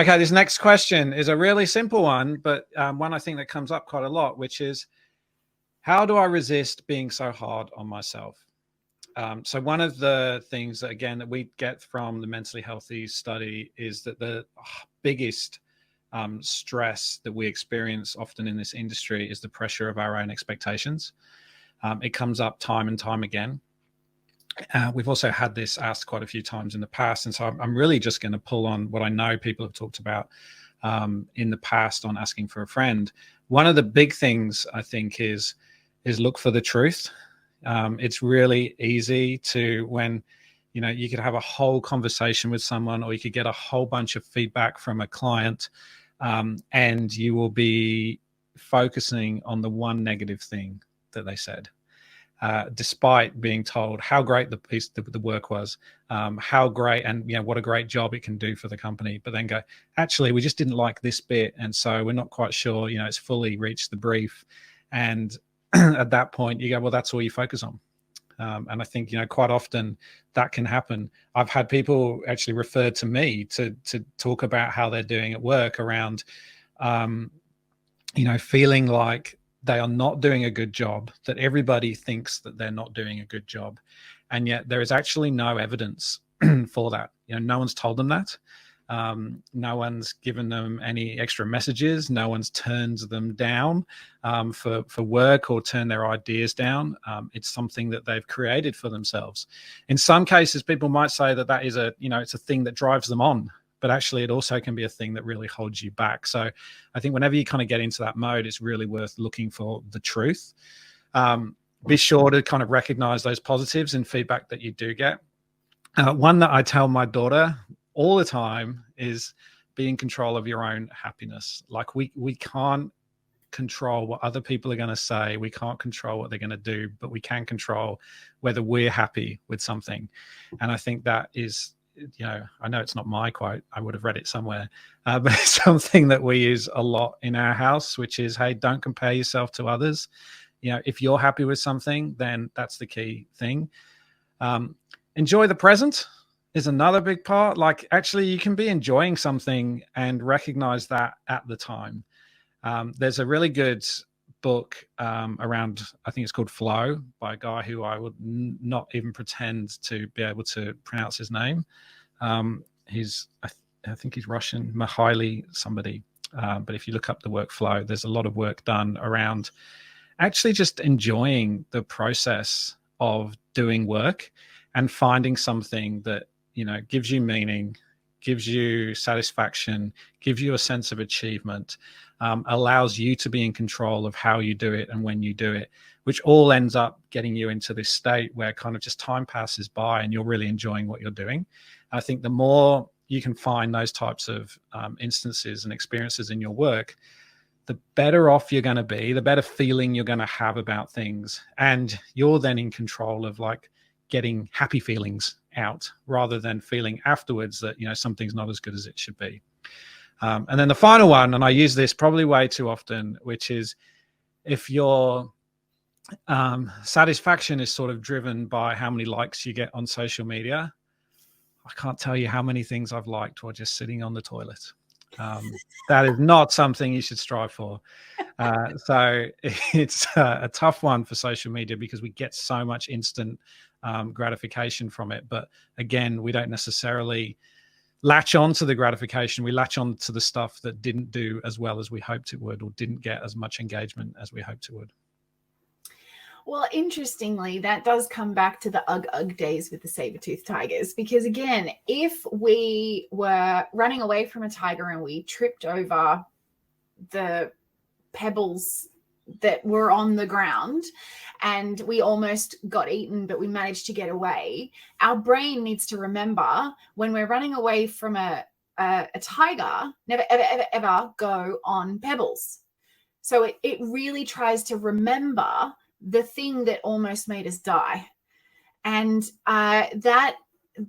Okay, this next question is a really simple one, but one I think that comes up quite a lot, which is, how do I resist being so hard on myself? So one of the things that, again, that we get from the Mentally Healthy study is that the biggest stress that we experience often in this industry is the pressure of our own expectations. It comes up time and time again. We've also had this asked quite a few times in the past. And so I'm really just going to pull on what I know people have talked about in the past on asking for a friend. One of the big things I think is look for the truth. It's really easy to, when, you could have a whole conversation with someone, or you could get a whole bunch of feedback from a client, and you will be focusing on the one negative thing that they said. Despite being told how great the work was, how great, and what a great job it can do for the company, but then go, actually, we just didn't like this bit, and so we're not quite sure, it's fully reached the brief. And at that point, you go, well, that's all you focus on. And I think, quite often that can happen. I've had people actually refer to me to talk about how they're doing at work around, feeling like they are not doing a good job, that everybody thinks that they're not doing a good job. And yet there is actually no evidence for that. No one's told them that. No one's given them any extra messages. No one's turned them down for work or turned their ideas down. It's something that they've created for themselves. In some cases, people might say that is it's a thing that drives them on, but actually it also can be a thing that really holds you back. So I think whenever you kind of get into that mode, it's really worth looking for the truth. Be sure to kind of recognize those positives and feedback that you do get. One that I tell my daughter all the time is be in control of your own happiness. Like we can't control what other people are going to say. We can't control what they're going to do, but we can control whether we're happy with something. And I think that is, I know it's not my quote, I would have read it somewhere, but it's something that we use a lot in our house, which is, hey, don't compare yourself to others. If you're happy with something, then that's the key thing. Enjoy the present is another big part. Like, actually, you can be enjoying something and recognize that at the time. There's a really good book around, I think it's called Flow, by a guy who I would not even pretend to be able to pronounce his name. I think he's Russian, Mihaly somebody. But if you look up the work Flow, there's a lot of work done around actually just enjoying the process of doing work and finding something that, gives you meaning, gives you satisfaction, gives you a sense of achievement, allows you to be in control of how you do it and when you do it, which all ends up getting you into this state where kind of just time passes by and you're really enjoying what you're doing. I think the more you can find those types of instances and experiences in your work, the better off you're going to be, the better feeling you're going to have about things. And you're then in control of like getting happy feelings out rather than feeling afterwards that, something's not as good as it should be. And then the final one, and I use this probably way too often, which is if your satisfaction is sort of driven by how many likes you get on social media, I can't tell you how many things I've liked while just sitting on the toilet. That is not something you should strive for. So it's a tough one for social media because we get so much instant gratification from it. But again, we don't necessarily latch on to the gratification. We latch on to the stuff that didn't do as well as we hoped it would, or didn't get as much engagement as we hoped it would. Well, interestingly, that does come back to the ugh days with the saber-toothed tigers, because again, if we were running away from a tiger and we tripped over the pebbles that were on the ground and we almost got eaten, but we managed to get away, our brain needs to remember when we're running away from a tiger, never, ever, ever, ever go on pebbles. So it really tries to remember the thing that almost made us die. And that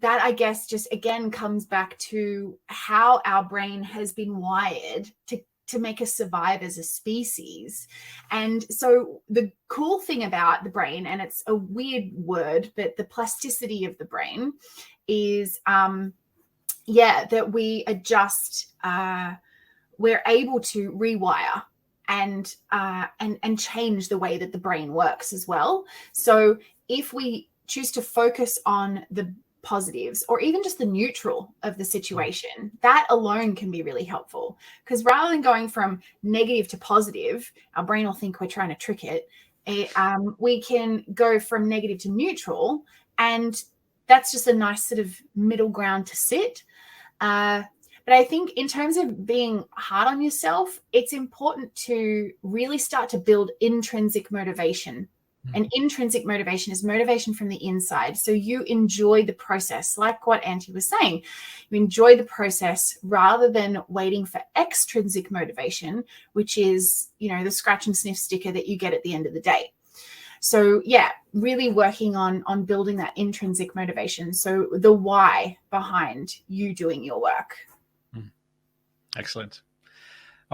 I guess just again comes back to how our brain has been wired to make us survive as a species. And so the cool thing about the brain, and it's a weird word, but the plasticity of the brain is that we adjust, we're able to rewire and change the way that the brain works as well. So if we choose to focus on the positives or even just the neutral of the situation, that alone can be really helpful, because rather than going from negative to positive, our brain will think we're trying to trick it. We can go from negative to neutral, and that's just a nice sort of middle ground to sit. But I think in terms of being hard on yourself, it's important to really start to build intrinsic motivation. And intrinsic motivation is motivation from the inside. So you enjoy the process, like what Auntie was saying. You enjoy the process rather than waiting for extrinsic motivation, which is, the scratch and sniff sticker that you get at the end of the day. So yeah, really working on building that intrinsic motivation. So the why behind you doing your work. Excellent.